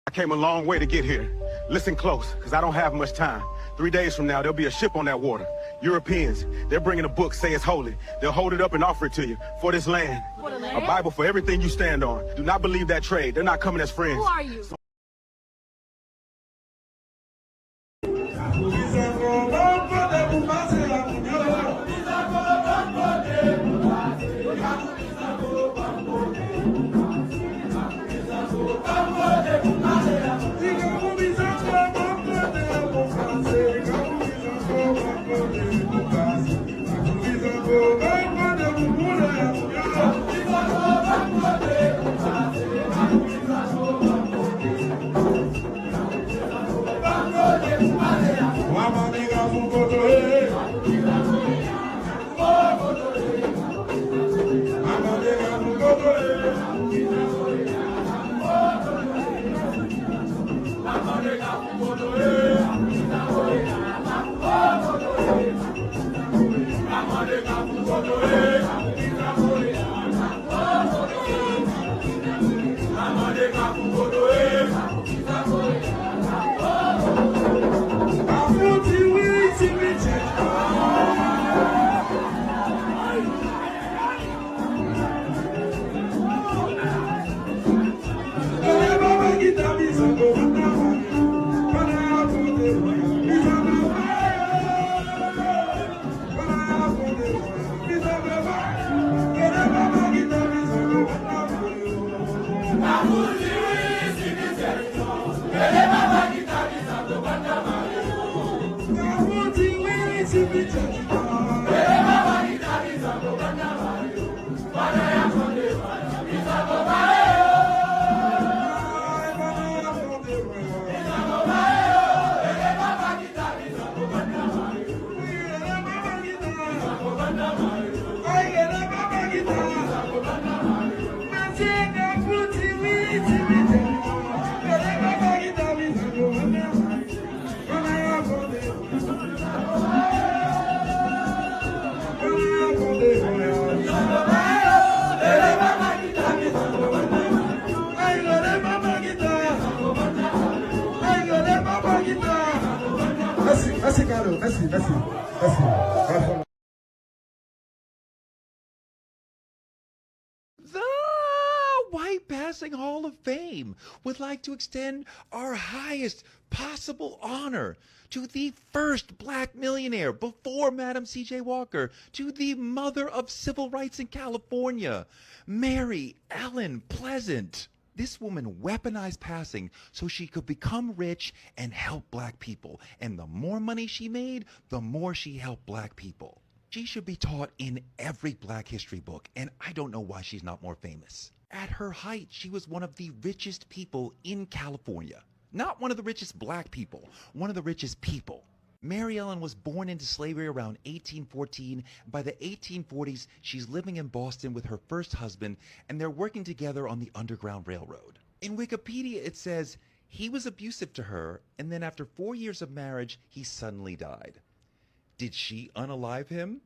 I came a long way to get here. Listen close, because I don't have much time. 3 days from now, there'll be a ship on that water. Europeans, they're bringing a book, say it's holy. They'll hold it up and offer it to you for this land. For the land? A Bible for everything you stand on. Do not believe that trade. They're not coming as friends. Who are you? The White Passing Hall of Fame would like to extend our highest possible honor to the first black millionaire before Madam C.J. Walker, to the mother of civil rights in California, Mary Ellen Pleasant. This woman weaponized passing so she could become rich and help black people. And the more money she made, the more she helped black people. She should be taught in every black history book, and I don't know why she's not more famous. At her height, she was one of the richest people in California. Not one of the richest black people, one of the richest people. Mary Ellen was born into slavery around 1814. By the 1840s, she's living in Boston with her first husband, and they're working together on the Underground Railroad. In Wikipedia, it says, he was abusive to her, and then after 4 years of marriage, he suddenly died. Did she unalive him?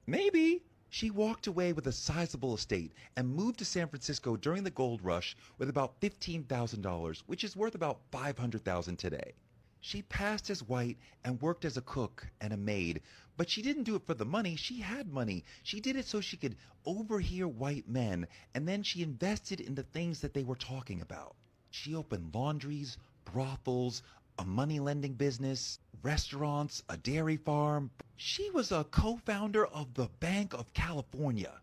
Maybe. She walked away with a sizable estate and moved to San Francisco during the gold rush with about $15,000, which is worth about $500,000 today. She passed as white and worked as a cook and a maid, but she didn't do it for the money. She had money. She did it so she could overhear white men, and then she invested in the things that they were talking about. She opened laundries, brothels, a money lending business, restaurants, a dairy farm. She was a co-founder of the Bank of California.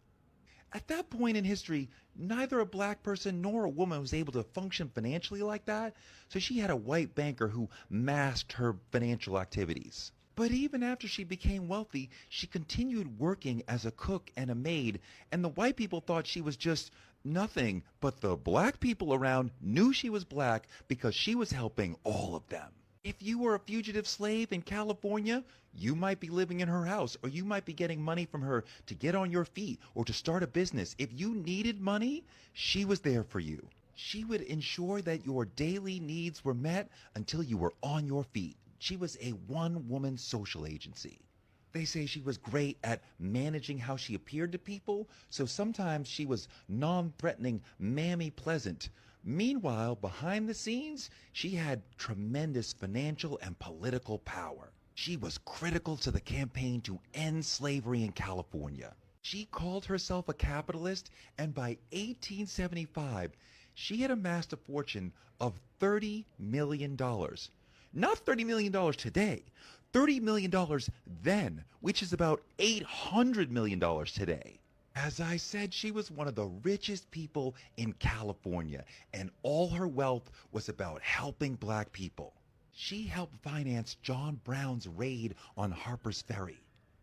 At that point in history, neither a black person nor a woman was able to function financially like that, so she had a white banker who masked her financial activities. But even after she became wealthy, she continued working as a cook and a maid, and the white people thought she was just nothing, but the black people around knew she was black because she was helping all of them. If you were a fugitive slave in California, you might be living in her house, or you might be getting money from her to get on your feet or to start a business. If you needed money, she was there for you. She would ensure that your daily needs were met until you were on your feet. She was a one-woman social agency. They say she was great at managing how she appeared to people, so sometimes she was non-threatening, mammy pleasant. Meanwhile, behind the scenes, she had tremendous financial and political power. She was critical to the campaign to end slavery in California. She called herself a capitalist, and by 1875, she had amassed a fortune of $30 million. Not $30 million today, $30 million then, which is about $800 million today. As I said, she was one of the richest people in California, and all her wealth was about helping black people. She helped finance John Brown's raid on Harper's Ferry.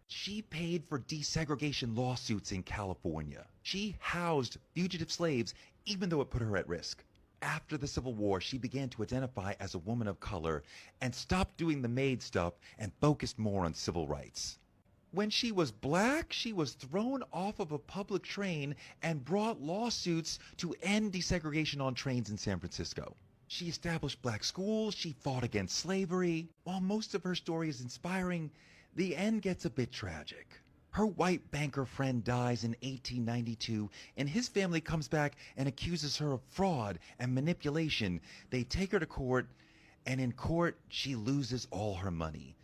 She paid for desegregation lawsuits in California. She housed fugitive slaves, even though it put her at risk. After the Civil War, she began to identify as a woman of color and stopped doing the maid stuff and focused more on civil rights. When she was black, she was thrown off of a public train and brought lawsuits to end desegregation on trains in San Francisco. She established black schools, she fought against slavery. While most of her story is inspiring, the end gets a bit tragic. Her white banker friend dies in 1892, and his family comes back and accuses her of fraud and manipulation. They take her to court, and in court, she loses all her money.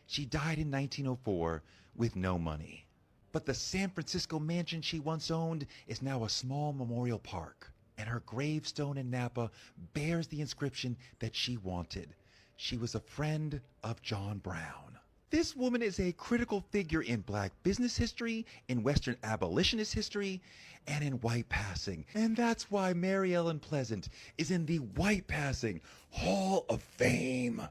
She died in 1904 with no money. But the San Francisco mansion she once owned is now a small memorial park, and her gravestone in Napa bears the inscription that she wanted. She was a friend of John Brown. This woman is a critical figure in black business history, in Western abolitionist history, and in white passing. And that's why Mary Ellen Pleasant is in the White Passing Hall of Fame.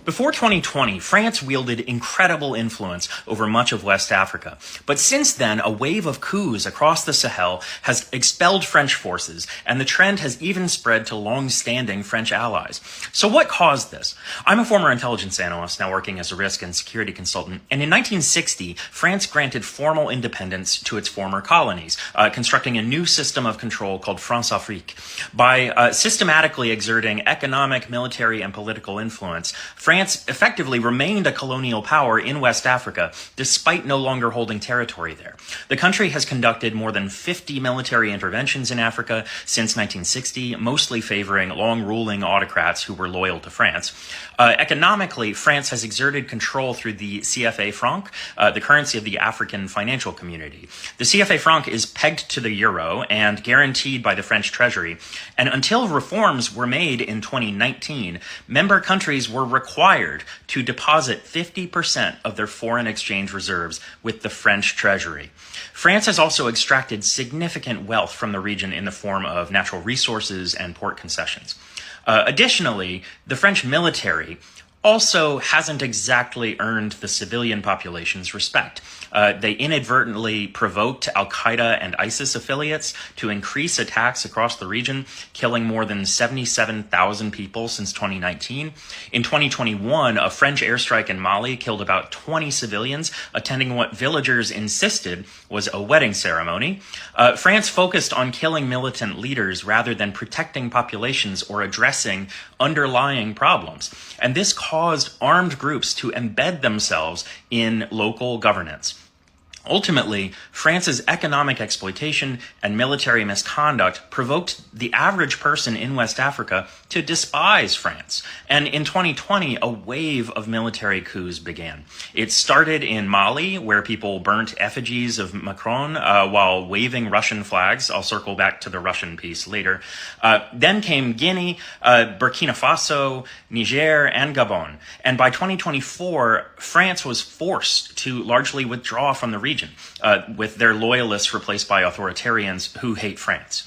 Before 2020, France wielded incredible influence over much of West Africa. But since then, a wave of coups across the Sahel has expelled French forces, and the trend has even spread to long-standing French allies. So what caused this? I'm a former intelligence analyst, now working as a risk and security consultant, and in 1960, France granted formal independence to its former colonies, constructing a new system of control called France-Afrique. By systematically exerting economic, military, and political influence, France effectively remained a colonial power in West Africa, despite no longer holding territory there. The country has conducted more than 50 military interventions in Africa since 1960, mostly favoring long-ruling autocrats who were loyal to France. Economically, France has exerted control through the CFA franc, the currency of the African financial community. The CFA franc is pegged to the euro and guaranteed by the French Treasury. And until reforms were made in 2019, member countries were required to deposit 50% of their foreign exchange reserves with the French Treasury. France has also extracted significant wealth from the region in the form of natural resources and port concessions. Additionally, the French military also hasn't exactly earned the civilian population's respect. They inadvertently provoked Al-Qaeda and ISIS affiliates to increase attacks across the region, killing more than 77,000 people since 2019. In 2021, a French airstrike in Mali killed about 20 civilians, attending what villagers insisted was a wedding ceremony. France focused on killing militant leaders rather than protecting populations or addressing underlying problems. And this caused armed groups to embed themselves in local governance. Ultimately, France's economic exploitation and military misconduct provoked the average person in West Africa to despise France. And in 2020, a wave of military coups began. It started in Mali, where people burnt effigies of Macron while waving Russian flags. I'll circle back to the Russian piece later. Then came Guinea, Burkina Faso, Niger, and Gabon. And by 2024, France was forced to largely withdraw from the region, with their loyalists replaced by authoritarians who hate France.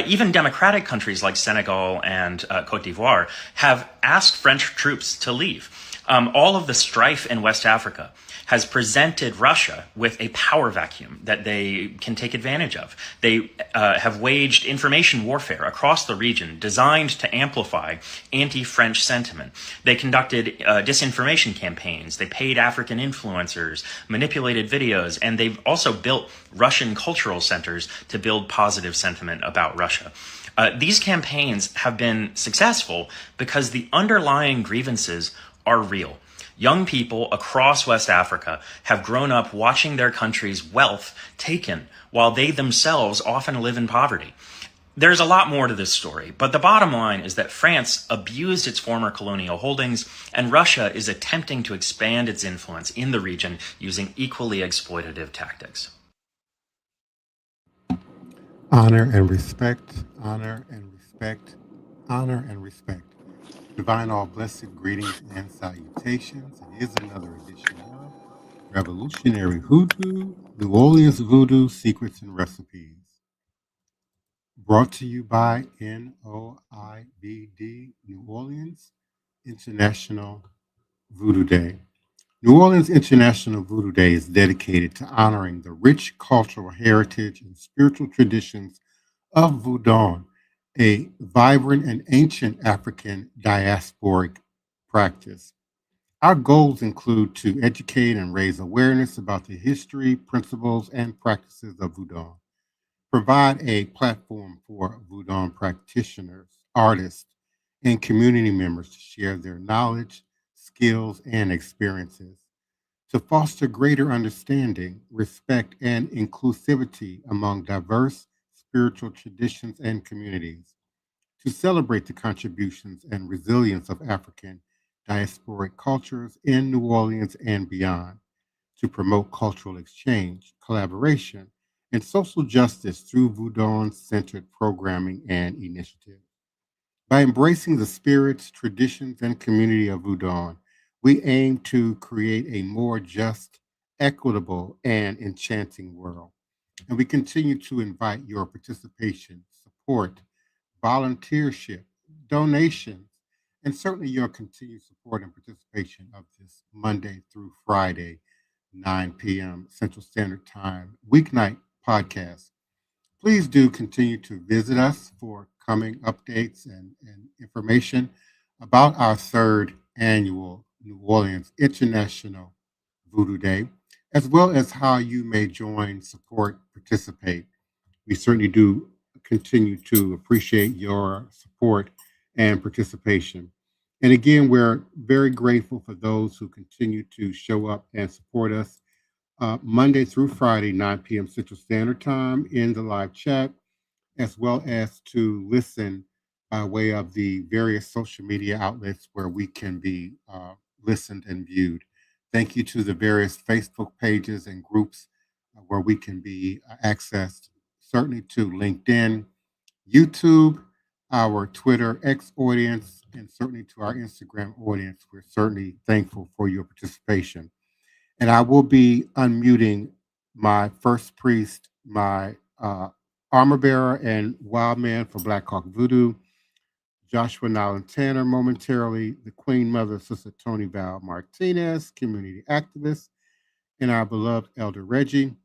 Even democratic countries like Senegal and Cote d'Ivoire have asked French troops to leave. All of the strife in West Africa has presented Russia with a power vacuum that they can take advantage of. They have waged information warfare across the region designed to amplify anti-French sentiment. They conducted disinformation campaigns. They paid African influencers, manipulated videos, and they've also built Russian cultural centers to build positive sentiment about Russia. These campaigns have been successful because the underlying grievances are real. Young people across West Africa have grown up watching their country's wealth taken while they themselves often live in poverty. There's a lot more to this story, but the bottom line is that France abused its former colonial holdings, and Russia is attempting to expand its influence in the region using equally exploitative tactics. Honor and respect, honor and respect, honor and respect. Divine all blessed greetings and salutations. It is another edition of Revolutionary Hoodoo, New Orleans Voodoo Secrets and Recipes. Brought to you by NOIVD, New Orleans International Voodoo Day. New Orleans International Voodoo Day is dedicated to honoring the rich cultural heritage and spiritual traditions of Vodou, a vibrant and ancient African diasporic practice. Our goals include to educate and raise awareness about the history, principles, and practices of Vodou, provide a platform for Vodou practitioners, artists, and community members to share their knowledge, skills, and experiences, to foster greater understanding, respect, and inclusivity among diverse spiritual traditions and communities, to celebrate the contributions and resilience of African diasporic cultures in New Orleans and beyond, to promote cultural exchange, collaboration, and social justice through Vodou-centered programming and initiatives. By embracing the spirits, traditions, and community of Vodou, we aim to create a more just, equitable, and enchanting world. And we continue to invite your participation, support, volunteership, donations, and certainly your continued support and participation of this Monday through Friday, 9 p.m. Central Standard Time, weeknight podcast. Please do continue to visit us for coming updates and information about our third annual New Orleans International Voodoo Day, as well as how you may join, support, participate. We certainly do continue to appreciate your support and participation. And again, we're very grateful for those who continue to show up and support us Monday through Friday, 9 p.m. Central Standard Time in the live chat, as well as to listen by way of the various social media outlets where we can be listened and viewed. Thank you to the various Facebook pages and groups where we can be accessed, certainly to LinkedIn, YouTube, our Twitter X audience, and certainly to our Instagram audience. We're certainly thankful for your participation. And I will be unmuting my first priest, my armor bearer and wild man for Black Hawk Voodoo, Joshua Nylan Tanner, momentarily, the Queen Mother, Sister Toni Martinez, community activist, and our beloved Elder Reggie,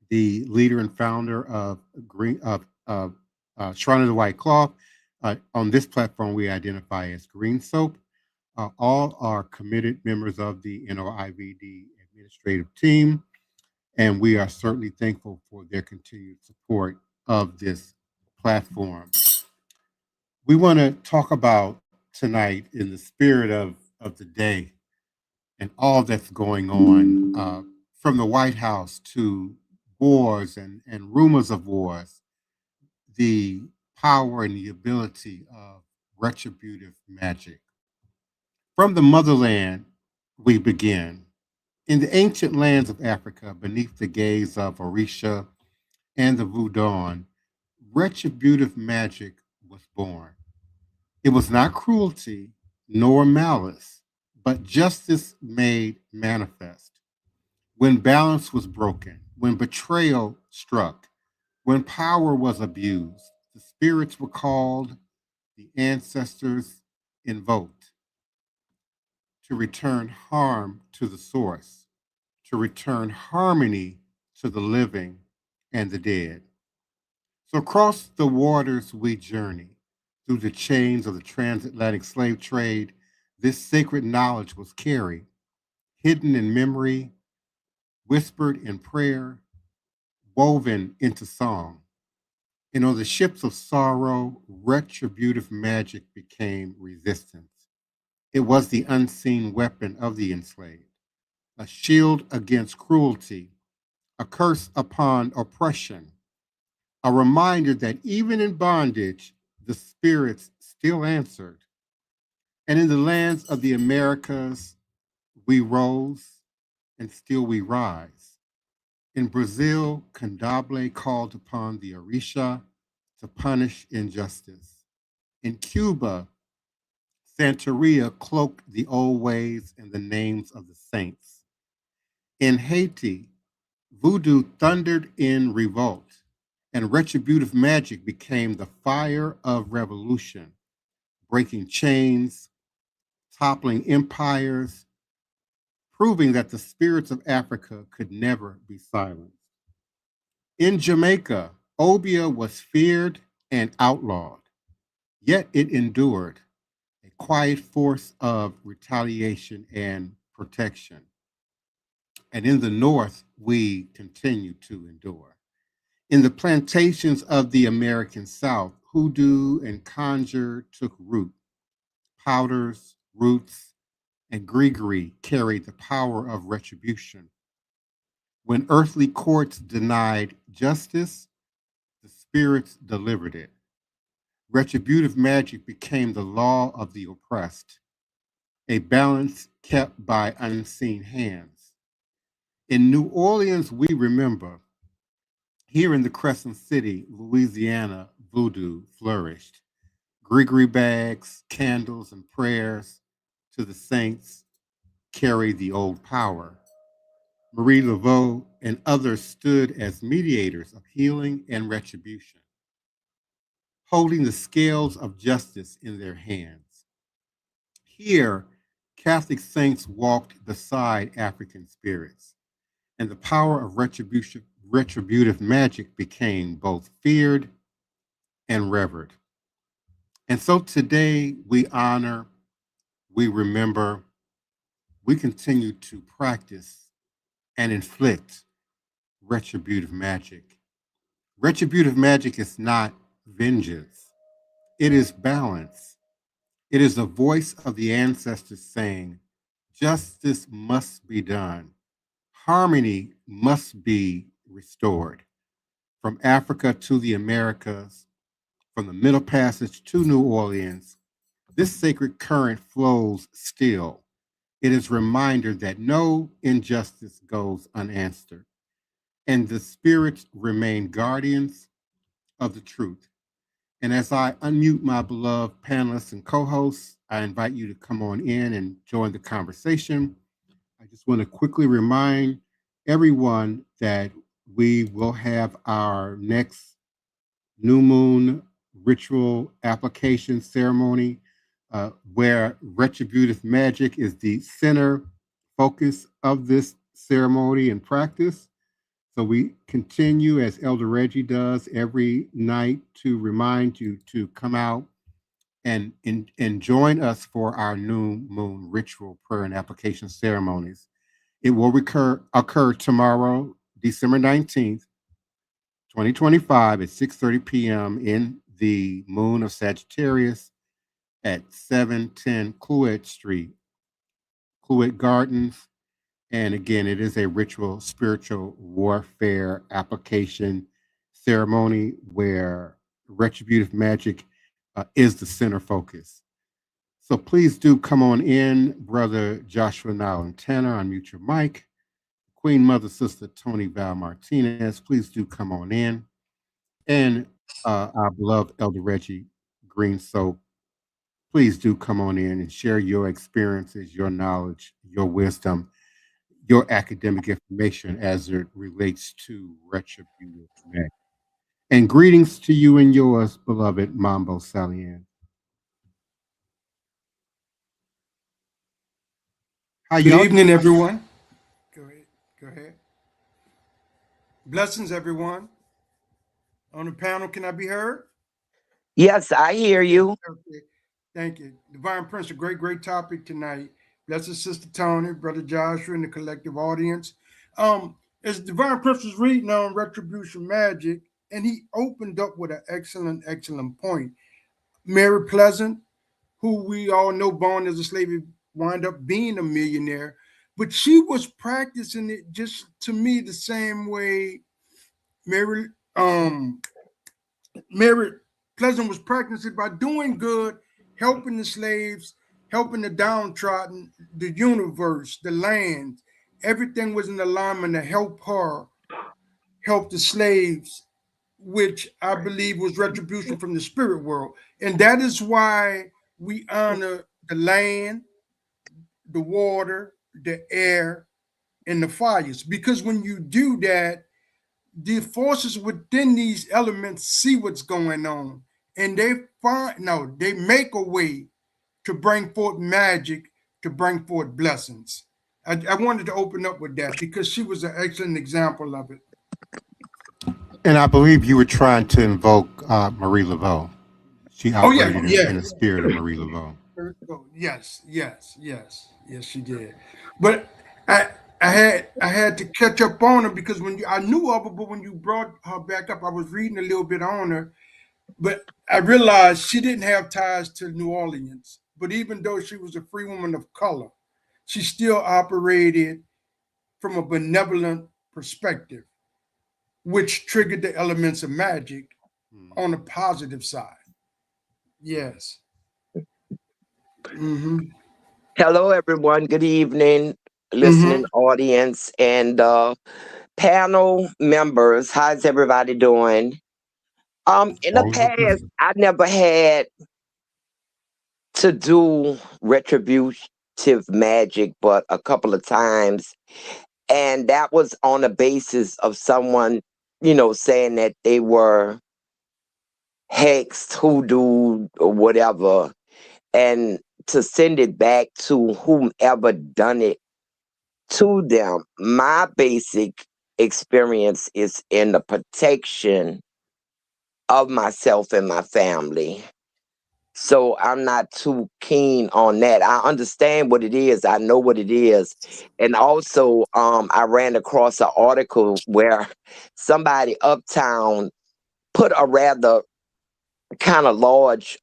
the leader and founder of Shrine of the White Cloth. On this platform, we identify as Green Soap. All are committed members of the NOIVD administrative team, and we are certainly thankful for their continued support of this platform. We want to talk about tonight, in the spirit of the day and all that's going on, from the White House to wars and rumors of wars, the power and the ability of retributive magic. From the motherland, we begin. In the ancient lands of Africa, beneath the gaze of Orisha and the Voodoo, retributive magic was born. It was not cruelty nor malice, but justice made manifest. When balance was broken, when betrayal struck, when power was abused, the spirits were called, the ancestors invoked to return harm to the source, to return harmony to the living and the dead. So across the waters we journey, through the chains of the transatlantic slave trade, this sacred knowledge was carried, hidden in memory, whispered in prayer, woven into song. And on the ships of sorrow, retributive magic became resistance. It was the unseen weapon of the enslaved, a shield against cruelty, a curse upon oppression, a reminder that even in bondage, the spirits still answered. And in the lands of the Americas, we rose and still we rise. In Brazil, Candomblé called upon the Orisha to punish injustice. In Cuba, Santeria cloaked the old ways in the names of the saints. In Haiti, voodoo thundered in revolt, and retributive magic became the fire of revolution, breaking chains, toppling empires, proving that the spirits of Africa could never be silenced. In Jamaica, obeah was feared and outlawed, yet it endured, a quiet force of retaliation and protection. And in the North, we continue to endure. In the plantations of the American South, hoodoo and conjure took root. Powders, roots, and gree carried the power of retribution. When earthly courts denied justice, the spirits delivered it. Retributive magic became the law of the oppressed, a balance kept by unseen hands. In New Orleans, we remember, here in the Crescent City, Louisiana, voodoo flourished. Gree bags, candles, and prayers to the saints carried the old power. Marie Laveau and others stood as mediators of healing and retribution, holding the scales of justice in their hands. Here, Catholic saints walked beside African spirits, and the power of retributive magic became both feared and revered. And so today we honor, we remember, we continue to practice and inflict retributive magic. Retributive magic is not vengeance, it is balance. It is the voice of the ancestors saying, justice must be done, harmony must be restored. From Africa to the Americas, from the Middle Passage to New Orleans, this sacred current flows still. It is a reminder that no injustice goes unanswered, and the spirits remain guardians of the truth. And as I unmute my beloved panelists and co-hosts, I invite you to come on in and join the conversation. I just want to quickly remind everyone that we will have our next new moon ritual application ceremony where retributive magic is the center focus of this ceremony and practice. So we continue, as Elder Reggie does every night, to remind you to come out and join us for our new moon ritual prayer and application ceremonies. It will occur tomorrow, December 19th, 2025 at 6:30 p.m. in the moon of Sagittarius at 710 Cluett Street, Cluett Gardens. And again, it is a ritual spiritual warfare application ceremony where retributive magic is the center focus. So please do come on in, Brother Joshua Nylan Tanner, unmute your mic. Queen Mother Sister Toni Val Martinez, please do come on in. And our beloved Elder Reggie Green Soap, please do come on in and share your experiences, your knowledge, your wisdom, your academic information as it relates to retributive magic. And greetings to you and yours, beloved Mambo Salian. How Good y'all? evening, everyone. Go ahead. Go ahead. Blessings, everyone. On the panel, can I be heard? Yes, I hear you. Okay. Thank you. Divine Prince, a great topic tonight. Blessed Sister Toni, Brother Joshua, and the collective audience. As Divine Prince was reading on retribution magic, and he opened up with an excellent point. Mary Pleasant, who we all know born as a slave, wound up being a millionaire, but she was practicing it just to me the same way Mary Pleasant was practicing by doing good, helping the slaves, helping the downtrodden, the universe, the land. Everything was in alignment to help her, help the slaves, which I believe was retribution from the spirit world. And that is why we honor the land, the water, the air, and the fires. Because when you do that, the forces within these elements see what's going on, and they make a way to bring forth magic, to bring forth blessings. I wanted to open up with that because she was an excellent example of it. And I believe you were trying to invoke Marie Laveau. She operated in the spirit of Marie Laveau. Yes, she did. But I had to catch up on her because I knew of her, but when you brought her back up, I was reading a little bit on her. But I realized she didn't have ties to New Orleans. But even though she was a free woman of color, she still operated from a benevolent perspective, which triggered the elements of magic on the positive side. Yes. Mm-hmm. Hello, everyone. Good evening, listening audience and panel members. How's everybody doing? In the past, I never had to do retributive magic, but a couple of times. And that was on the basis of someone, saying that they were hexed, hoodoo, or whatever, and to send it back to whomever done it to them. My basic experience is in the protection of myself and my family. So I'm not too keen on that. I understand what it is. I know what it is. And also, I ran across an article where somebody uptown put a rather kind of large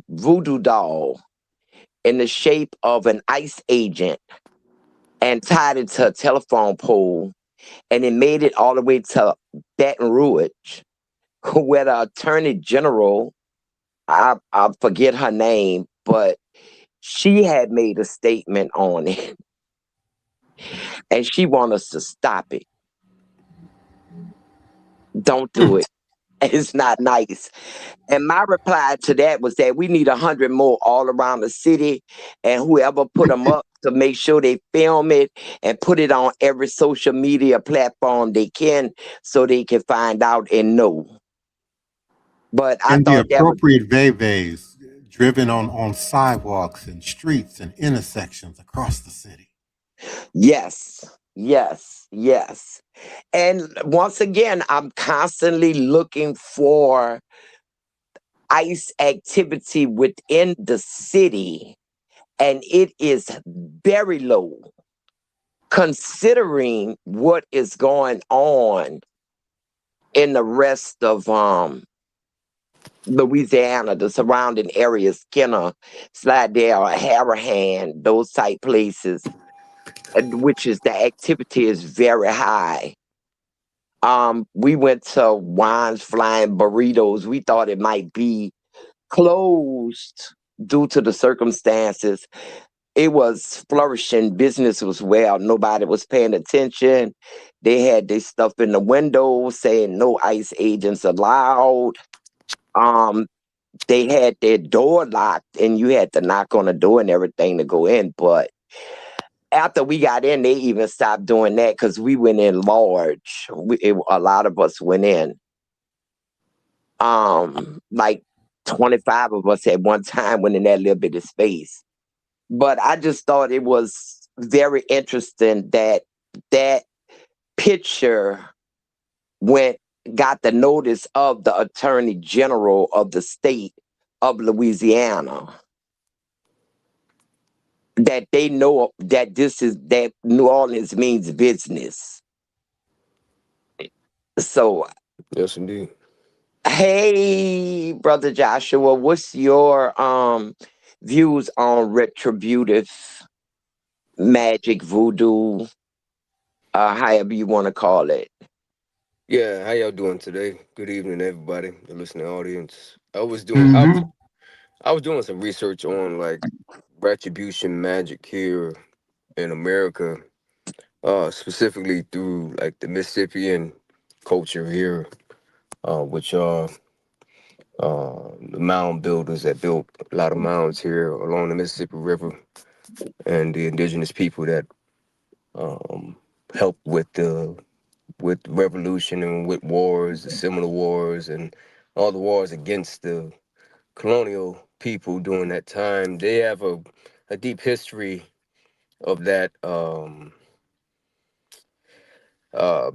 voodoo doll in the shape of an ICE agent and tied it to a telephone pole, and it made it all the way to Baton Rouge, where the Attorney General, I forget her name, but she had made a statement on it, and she wants us to stop it. Don't do it. It's not nice. And my reply to that was that we need 100 more all around the city, and whoever put them up to make sure they film it and put it on every social media platform they can so they can find out and know. But I and thought the appropriate veves driven on sidewalks and streets and intersections across the city. Yes. And once again, I'm constantly looking for ICE activity within the city, and it is very low considering what is going on in the rest of Louisiana, the surrounding areas, Kenner, Slidell, Harahan, those type places. which is the activity is very high. We went to Wines Flying Burritos. We thought it might be closed due to the circumstances. It was flourishing. Business was well. Nobody was paying attention. They had their stuff in the windows saying no ICE agents allowed. They had their door locked and you had to knock on the door and everything to go in. But after we got in, they even stopped doing that because we went in large. A lot of us went in. Like 25 of us at one time went in that little bit of space. But I just thought it was very interesting that that picture got the notice of the Attorney General of the state of Louisiana, that they know that that New Orleans means business. So, Yes, indeed. hey, Brother Joshua, what's your views on retributive magic, voodoo, however you want to call it? Yeah, how y'all doing today? Good evening, everybody, the listening audience. Mm-hmm. I was doing some research on like retribution magic here in America, specifically through like the Mississippian culture here, which are the mound builders that built a lot of mounds here along the Mississippi River, and the indigenous people that helped with revolution and with wars, the Seminole Wars, and all the wars against the colonial people during that time. They have a deep history of that.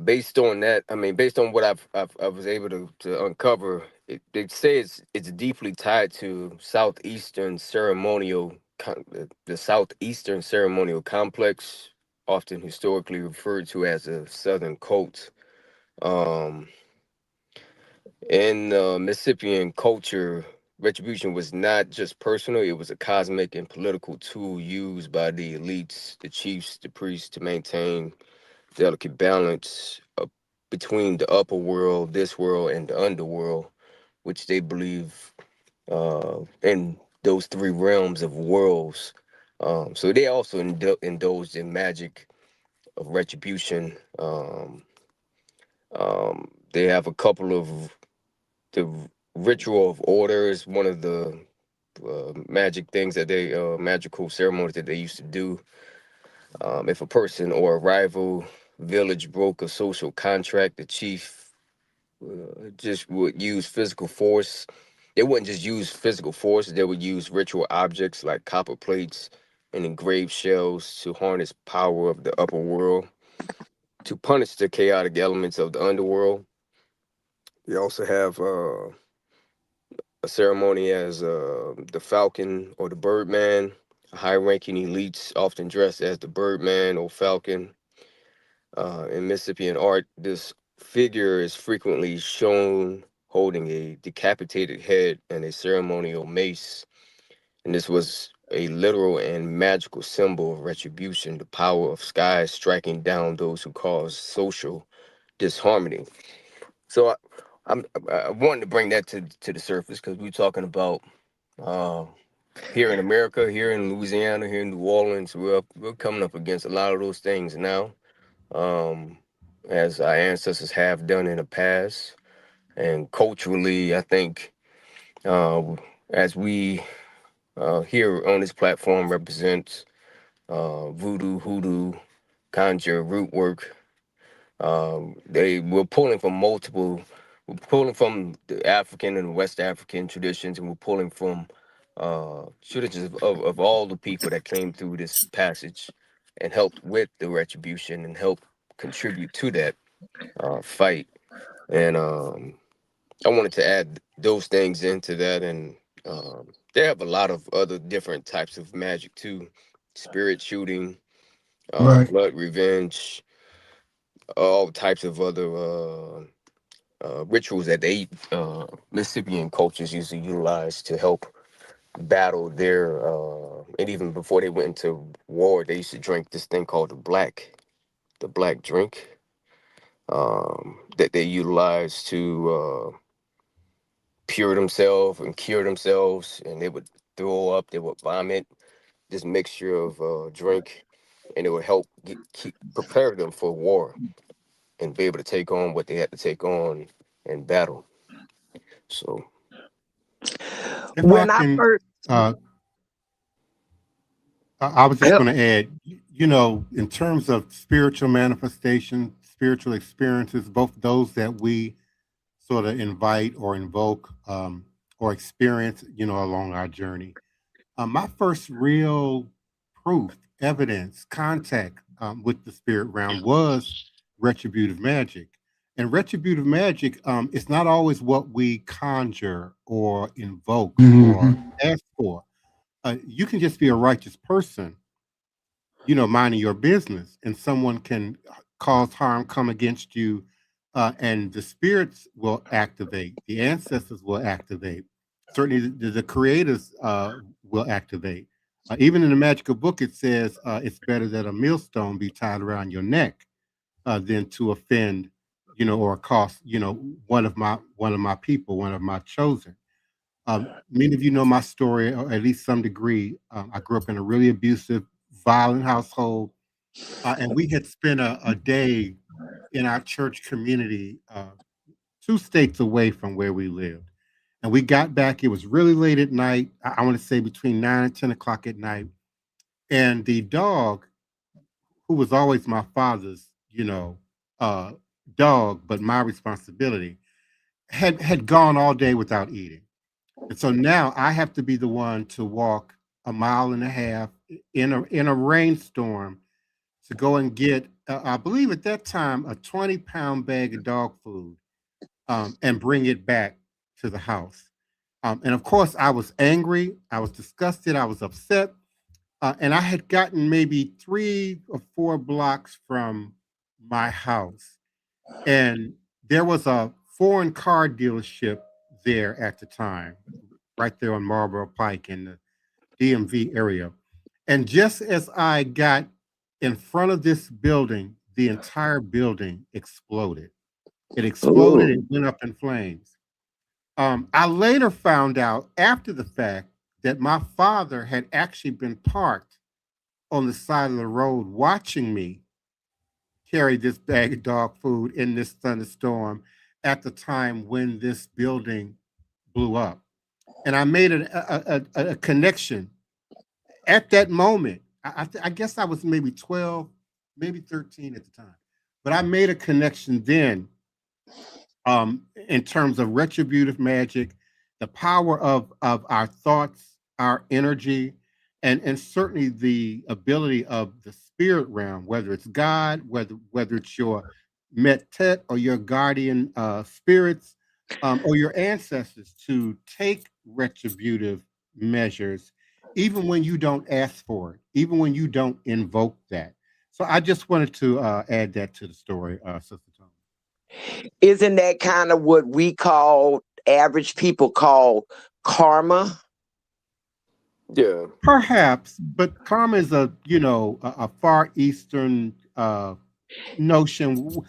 Based on that, I mean, based on what I was able to uncover, they say it's deeply tied to southeastern ceremonial, the southeastern ceremonial complex, often historically referred to as a southern cult. Um, in Mississippian culture, retribution was not just personal; it was a cosmic and political tool used by the elites, the chiefs, the priests to maintain delicate balance between the upper world, this world, and the underworld, which they believe in those three realms of worlds. So they also indulged in magic of retribution. They have a couple of the ritual of orders, one of the magic things that they magical ceremonies that they used to do. If a person or a rival village broke a social contract, the chief just would use physical force. They wouldn't just use physical force, they would use ritual objects like copper plates and engraved shells to harness power of the upper world to punish the chaotic elements of the underworld. They also have a ceremony as the Falcon or the Birdman. High-ranking elites often dressed as the Birdman or Falcon. In Mississippian art, this figure is frequently shown holding a decapitated head and a ceremonial mace. And this was a literal and magical symbol of retribution, the power of sky striking down those who cause social disharmony. So I wanted to bring that to the surface because we're talking about uh, here in America, here in Louisiana, here in New Orleans. We're coming up against a lot of those things now, um, as our ancestors have done in the past. And culturally, I think uh, as we here on this platform represent voodoo, hoodoo, conjure, root work. We're pulling from multiple. We're pulling from the African and West African traditions, and we're pulling from traditions of all the people that came through this passage and helped with the retribution and helped contribute to that fight. And I wanted to add those things into that, and they have a lot of other different types of magic too, spirit shooting, Right. blood revenge, all types of other rituals that they Mississippian cultures usually utilize to help battle their and even before they went into war, they used to drink this thing called the black drink, that they utilize to cure themselves, and they would throw up, they would vomit this mixture of drink, and it would help prepare them for war and be able to take on what they had to take on in battle. So If I When I can, first, I was just going to add, you know, in terms of spiritual manifestation, spiritual experiences, both those that we sort of invite or invoke or experience, you know, along our journey. My first real proof, evidence, contact with the spirit realm was retributive magic. And retributive magic is not always what we conjure or invoke or ask for. You can just be a righteous person, you know, minding your business, and someone can cause harm, come against you, and the spirits will activate, the ancestors will activate, certainly the creators will activate. Even in the magical book, it says it's better that a millstone be tied around your neck than to offend, you know, or cost, you know, one of my people, one of my chosen. Many of you know my story, or at least some degree. I grew up in a really abusive, violent household, and we had spent a day in our church community, 2 states away from where we lived. And we got back, it was really late at night. I want to say between 9 and 10 o'clock at night. And the dog, who was always my father's, you know, uh, dog, but my responsibility, had gone all day without eating. And so now I have to be the one to walk a mile and a half in a rainstorm to go and get, I believe at that time, a 20-pound bag of dog food, and bring it back to the house. And of course, I was angry, I was disgusted, I was upset, and I had gotten maybe 3 or 4 blocks from my house, and there was a foreign car dealership there at the time, right there on Marlboro Pike in the DMV area. And just as I got in front of this building, the entire building exploded. It exploded, oh, it went up in flames. I later found out after the fact that my father had actually been parked on the side of the road watching me carry this bag of dog food in this thunderstorm at the time when this building blew up. And I made a connection at that moment. I guess I was maybe 12, maybe 13 at the time. But I made a connection then, in terms of retributive magic, the power of our thoughts, our energy, and certainly the ability of the spirit realm, whether it's God, whether it's your metet or your guardian spirits, or your ancestors, to take retributive measures, even when you don't ask for it, even when you don't invoke that. So I just wanted to add that to the story, Sister Toni. isn't that kind of what we call, average people call karma? yeah, Perhaps, but karma is a far eastern notion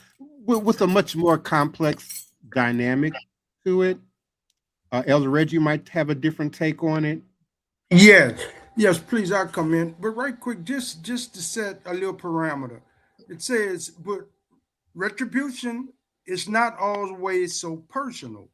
with a much more complex dynamic to it. Elder Reggie might have a different take on it. Yes, yes, please, I'll come in. But right quick, just to set a little parameter. It says, but retribution is not always so personal.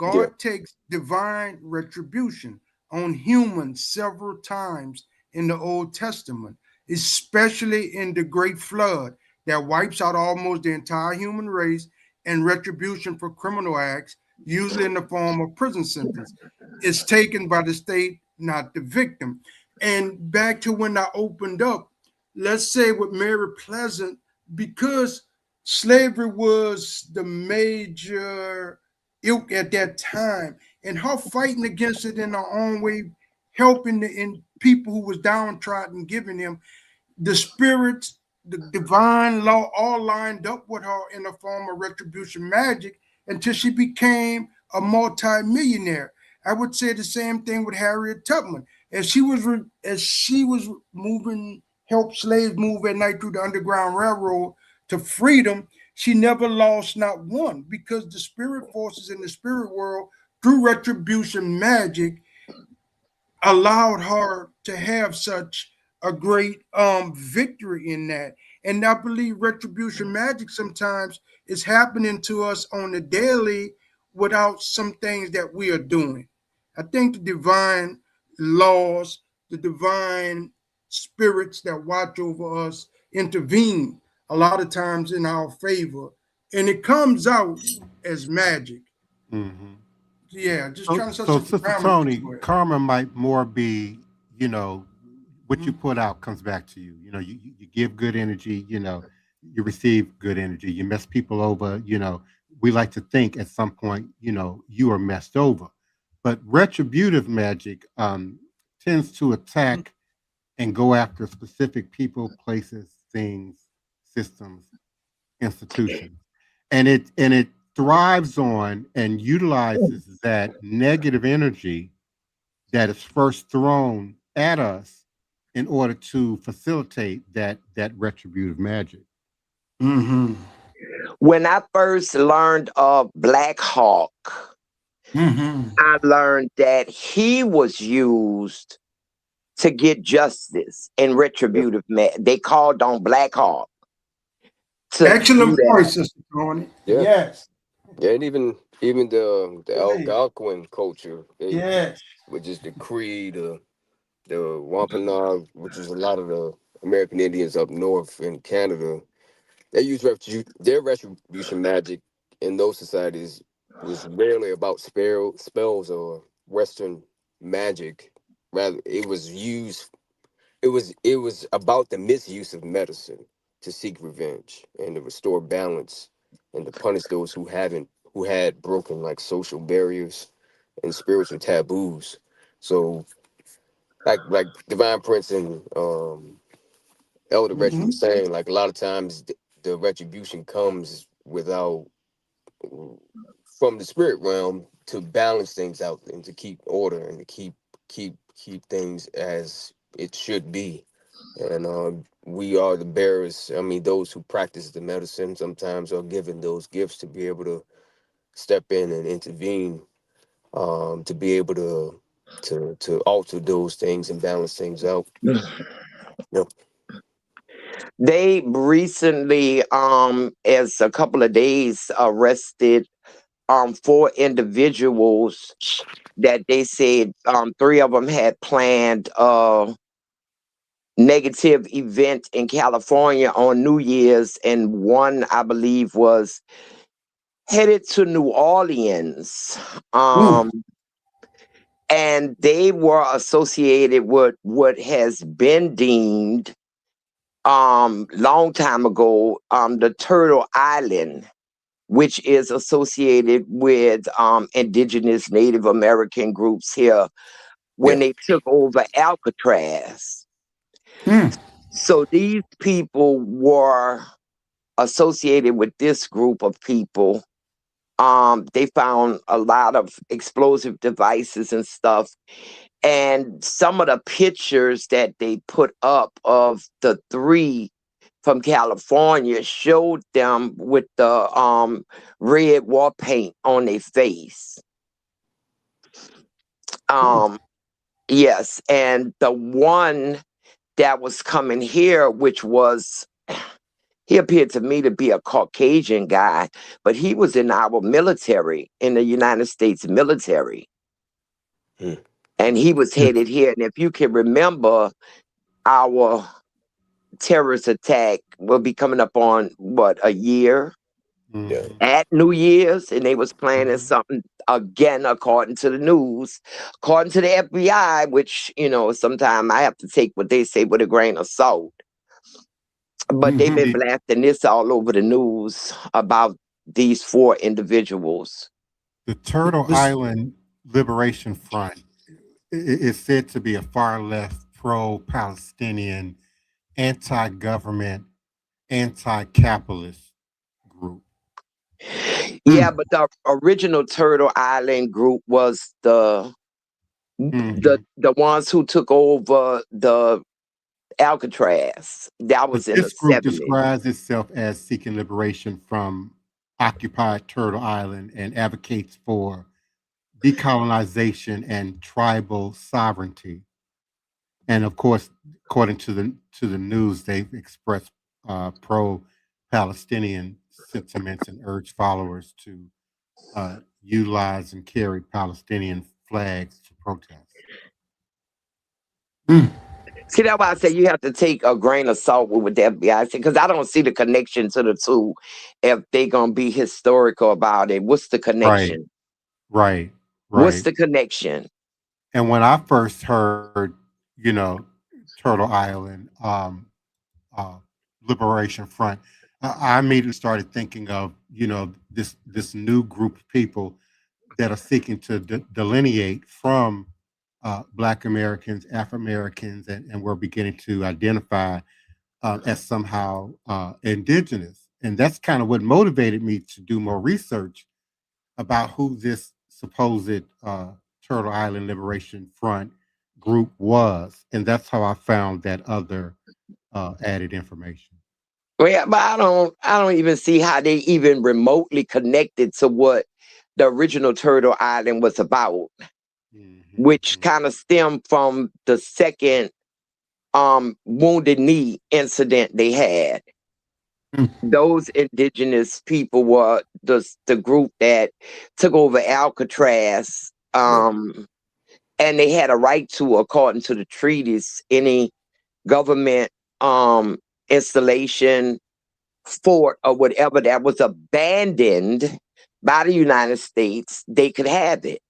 yeah, God takes divine retribution on humans several times in the Old Testament, especially in the Great Flood that wipes out almost the entire human race, and retribution for criminal acts, usually in the form of prison sentence, is taken by the state, not the victim. And back to when I opened up, let's say with Mary Pleasant, because slavery was the major ilk at that time, and her fighting against it in her own way, helping in people who was downtrodden, giving them the spirits, the divine law, all lined up with her in the form of retribution magic until she became a multi-millionaire. I would say the same thing with Harriet Tubman. as she was moving, help slaves move at night through the Underground Railroad to freedom, she never lost not one, because the spirit forces in the spirit world through retribution magic allowed her to have such a great victory in that. And I believe retribution magic sometimes is happening to us on the daily without some things that we are doing. I think the divine laws, the divine spirits that watch over us intervene a lot of times in our favor, and it comes out as magic. Mm-hmm. Yeah, just So, trying to set so some Sister parameters Toni, to it. karma might more be, you know, what you put out comes back to you. You know, you give good energy, you know, you receive good energy. You mess people over, you know, we like to think at some point, you know, you are messed over. But retributive magic tends to attack and go after specific people, places, things, systems, institutions. And it thrives on and utilizes that negative energy that is first thrown at us in order to facilitate that retributive magic. Mm-hmm. When I first learned of Black Hawk, Mm-hmm. I learned that he was used to get justice and retributive. They called on Black Hawk to do Excellent that. point, Sister Toni. Yeah, Yes. yeah, and even the Go ahead. Algonquin culture, they Yes. would just decree the Wampanoag, which is a lot of the American Indians up north in Canada. They use their retribution magic in those societies was rarely about spells or Western magic. Rather, it was about the misuse of medicine to seek revenge and to restore balance and to punish those who had broken like social barriers and spiritual taboos. So like Divine Prince and Elder Reggie Mm-hmm. was saying, like a lot of times the retribution comes without from the spirit realm to balance things out and to keep order and to keep things as it should be. And we are the bearers. I mean, those who practice the medicine sometimes are given those gifts to be able to step in and intervene, to be able to alter those things and balance things out. Yep. They recently, as a couple of days, arrested 4 individuals that they said 3 of them had planned a negative event in California on New Year's, and one, I believe, was headed to New Orleans. And they were associated with what has been deemed long time ago the Turtle Island, which is associated with indigenous Native American groups here when Yeah. they took over Alcatraz. Mm. So these people were associated with this group of people. They found a lot of explosive devices and stuff. And some of the pictures that they put up of the 3 from California showed them with the red war paint on their face. Yes, and the one that was coming here, which was, he appeared to me to be a Caucasian guy, but he was in our military, in the United States military. Hmm. And he was headed here. And if you can remember, our terrorist attack will be coming up on, what, a year? Yeah. At New Year's, and they was planning something again, according to the news, according to the FBI, which, sometimes I have to take what they say with a grain of salt. But they've been blasting this all over the news about these 4 individuals. The Turtle Island Liberation Front is said to be a far left, pro-Palestinian, anti-government, anti-capitalist group. Yeah, but the original Turtle Island group was the The ones who took over the Alcatraz. That was in the This group 70s. describes itself as seeking liberation from occupied Turtle Island and advocates for decolonization and tribal sovereignty. And of course, according to the news, they've expressed pro-Palestinian sentiments and urged followers to utilize and carry Palestinian flags to protest. See, that's why I say you have to take a grain of salt with the FBI, because I don't see the connection to the two. If they're gonna be historical about it, what's the connection? Right. What's the connection? And when I first heard, Turtle Island Liberation Front, I immediately started thinking of, this new group of people that are seeking to delineate from Black Americans, Afro-Americans, and we're beginning to identify as somehow indigenous. And that's kind of what motivated me to do more research about who this supposed Turtle Island Liberation Front group was. And that's how I found that other added information. Well, yeah, but I don't even see how they even remotely connected to what the original Turtle Island was about, which kind of stemmed from the second Wounded Knee incident they had. Those indigenous people were the group that took over Alcatraz, and they had a right to, according to the treaties, any government installation, fort, or whatever that was abandoned by the United States, they could have it.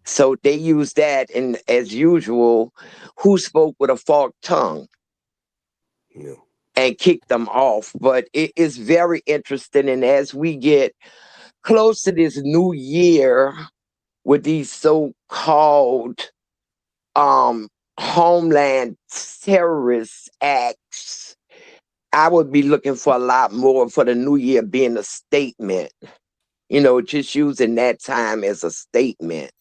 So they used that, and as usual, who spoke with a forked tongue? Yeah. And kicked them off. But it is very interesting. And as we get close to this new year with these so-called homeland terrorist acts, I would be looking for a lot more for the new year being a statement. Just using that time as a statement.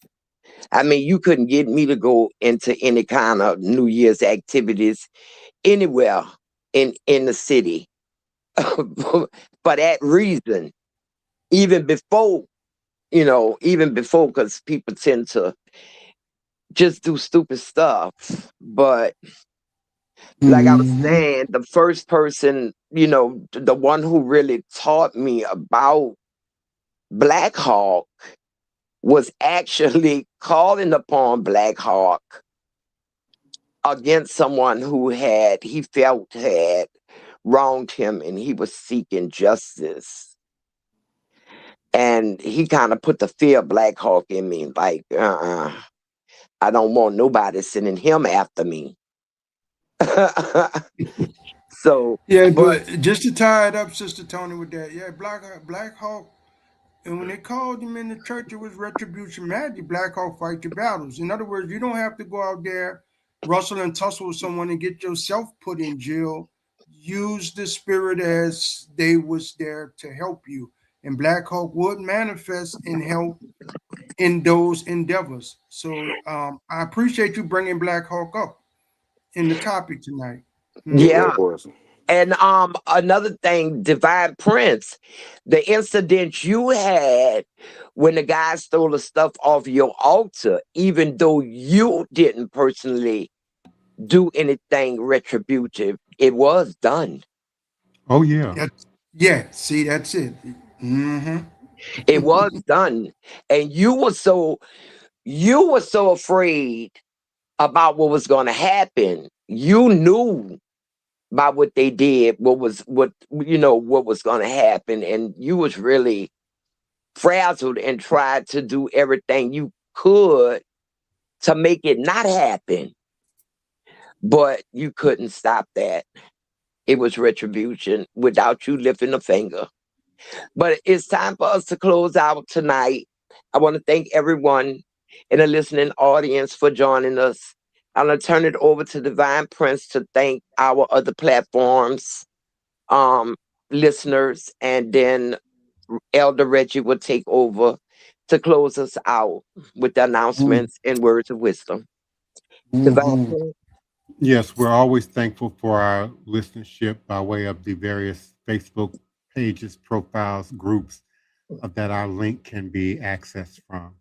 I mean, you couldn't get me to go into any kind of New Year's activities anywhere in the city for that reason. Even before, because people tend to just do stupid stuff. But like I was saying, the first person, the one who really taught me about Black Hawk was actually calling upon Black Hawk against someone who he felt had wronged him, and he was seeking justice. And he kind of put the fear of Black Hawk in me, like, I don't want nobody sending him after me. So yeah, but just to tie it up, Sister Toni, with that, yeah, Black Hawk, and when they called him in the church, it was retribution magic. Black Hawk fight your battles. In other words, you don't have to go out there, rustle and tussle with someone and get yourself put in jail. Use the spirit as they was there to help you. And Black Hawk would manifest and help in those endeavors. So I appreciate you bringing Black Hawk up in the topic tonight. Yeah. And another thing, Divine Prince, the incident you had when the guy stole the stuff off your altar, even though you didn't personally do anything retributive, it was done. Oh yeah. See, that's it. It was done. And you were so afraid about what was going to happen. You knew by what they did, what was going to happen, and you was really frazzled and tried to do everything you could to make it not happen, but you couldn't stop that. It was retribution without you lifting a finger. But it's time for us to close out tonight. I want to thank everyone in the listening audience for joining us. I'm going to turn it over to Divine Prince to thank our other platforms, listeners, and then Elder Reggie will take over to close us out with the announcements and words of wisdom. Divine. Yes, we're always thankful for our listenership by way of the various Facebook pages, profiles, groups that our link can be accessed from.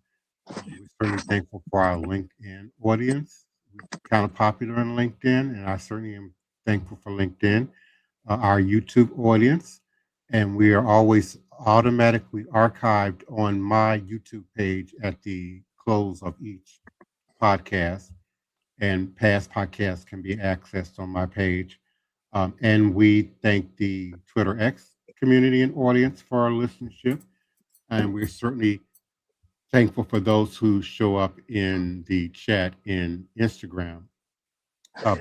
We're certainly thankful for our LinkedIn audience. We're kind of popular on LinkedIn, and I certainly am thankful for LinkedIn. Our YouTube audience, and we are always automatically archived on my YouTube page at the close of each podcast, and past podcasts can be accessed on my page. And we thank the Twitter X community and audience for our listenership, and we're certainly thankful for those who show up in the chat in Instagram.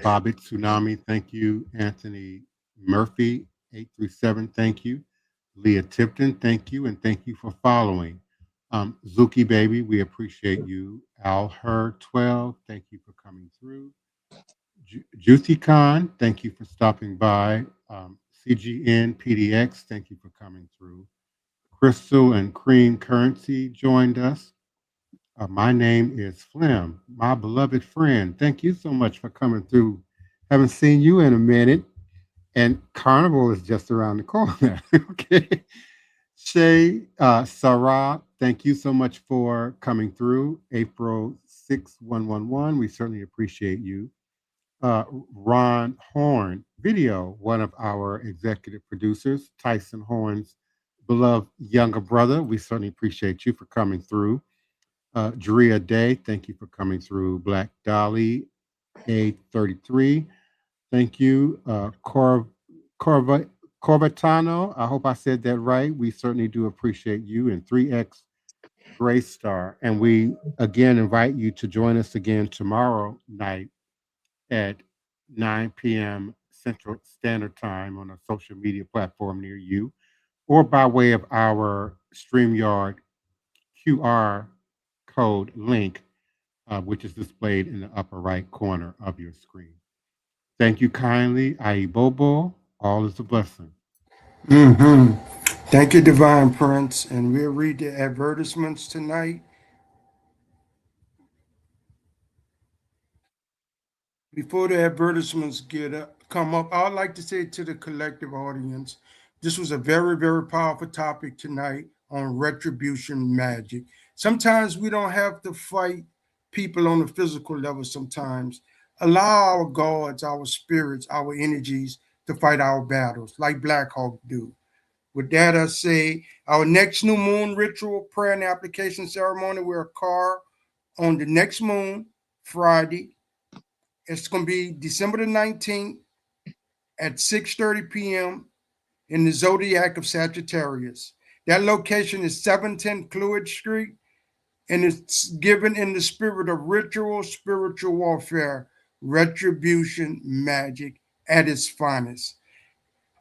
Bobby Tsunami, thank you. Anthony Murphy, 837, thank you. Leah Tipton, thank you, and thank you for following. Zuki Baby, we appreciate you. Al Her 12, thank you for coming through. Juicy Khan, thank you for stopping by. CGN PDX, thank you for coming through. Crystal and Cream Currency joined us. My name is Flim, my beloved friend. Thank you so much for coming through. Haven't seen you in a minute. And Carnival is just around the corner. Okay. Shay, Sarah, thank you so much for coming through. April 6111, we certainly appreciate you. Ron Horn, video, one of our executive producers, Tyson Horn's beloved younger brother. We certainly appreciate you for coming through. Drea Day, thank you for coming through. Black Dolly, A33, thank you. Corvatano, I hope I said that right. We certainly do appreciate you. And 3X Gray Star. And we again invite you to join us again tomorrow night at 9 p.m. Central Standard Time on a social media platform near you, or by way of our StreamYard QR code link, which is displayed in the upper right corner of your screen. Thank you kindly. AYIBOBO, all is a blessing. Thank you, Divine Prince. And we'll read the advertisements tonight. Before the advertisements come up, I'd like to say to the collective audience, this was a very, very powerful topic tonight on retribution magic. Sometimes we don't have to fight people on the physical level sometimes. Allow our gods, our spirits, our energies to fight our battles like Black Hawk do. With that, I say our next new moon ritual prayer and application ceremony will occur on the next moon, Friday. It's going to be December the 19th at 6:30 p.m. in the zodiac of Sagittarius. That location is 710 Cluid Street, and it's given in the spirit of ritual, spiritual warfare, retribution, magic at its finest.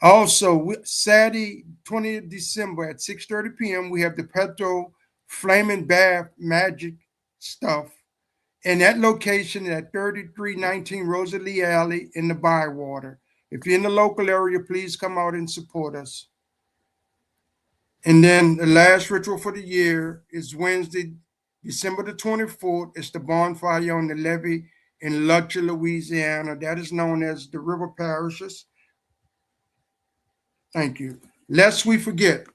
Also, Saturday, 20th December at 6:30 p.m., we have the Petro Flaming Bath Magic Stuff. And that location at 3319 Rosalie Alley in the Bywater. If you're in the local area, please come out and support us. And then the last ritual for the year is Wednesday, December the 24th. It's the bonfire on the levee in Lutcher, Louisiana. That is known as the River Parishes. Thank you. Lest we forget,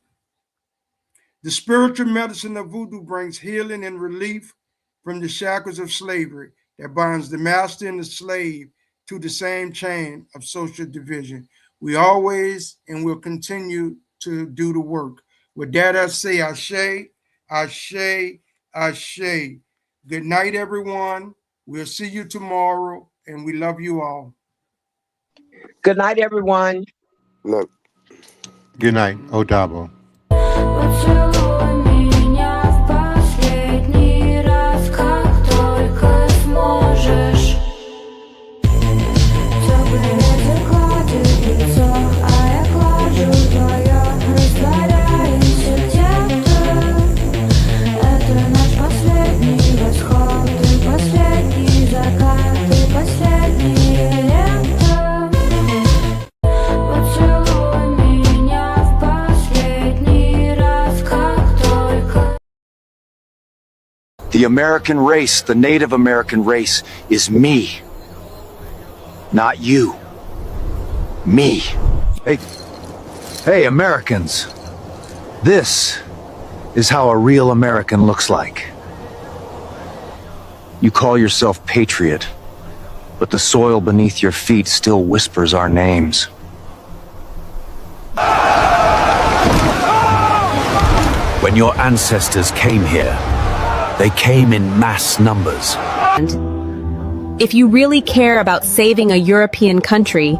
the spiritual medicine of voodoo brings healing and relief from the shackles of slavery that binds the master and the slave to the same chain of social division. We always and will continue to do the work. With that, I say Ashe, Ashe, Ashe. Good night, everyone. We'll see you tomorrow, and we love you all. Good night, everyone. Look. Good night, Odabo. Поцелуй меня в последний раз, как только сможешь. Теплые закладывают лицо, а я глажу твое, растворяемся где-то. Это наш последний восход, и последний закат, и последнее лето. Поцелуй меня в последний The American race, the Native American race, is me. Not you. Me. Hey, Americans. This is how a real American looks like. You call yourself patriot, but the soil beneath your feet still whispers our names. When your ancestors came here, they came in mass numbers. If you really care about saving a European country,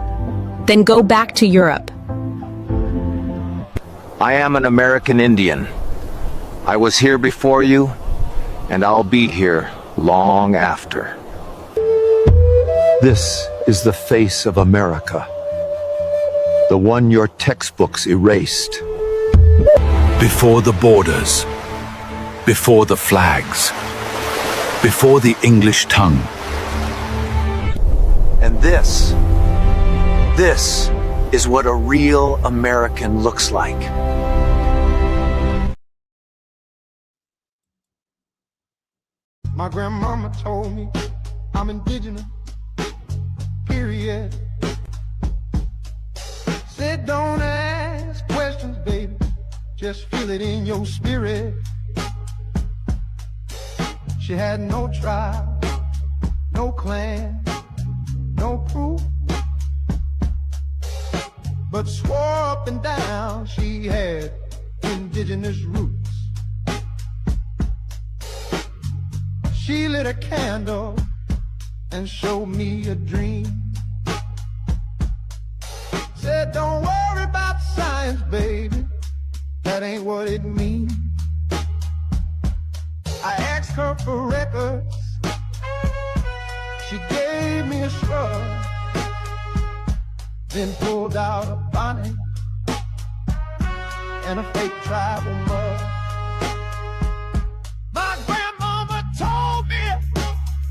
then go back to Europe. I am an American Indian. I was here before you, and I'll be here long after. This is the face of America, the one your textbooks erased. Before the borders, before the flags, before the English tongue. And this is what a real American looks like. My grandmama told me I'm indigenous, period. Said don't ask questions, baby, just feel it in your spirit. She had no tribe, no clan, no proof, but swore up and down she had indigenous roots. She lit a candle and showed me a dream. Said don't worry about science, baby, that ain't what it means. I asked her for records, she gave me a shrug, then pulled out a bonnet and a fake tribal mug. My grandmama told me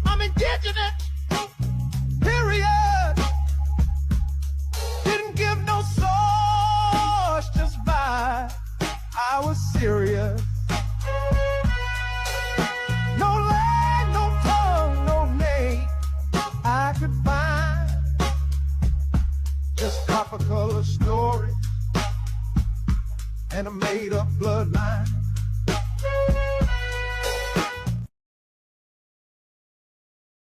I'm indigenous, period. Didn't give no source, just vibe. I was serious. No line, no tongue, no name I could find. Just copper color story and a made up bloodline.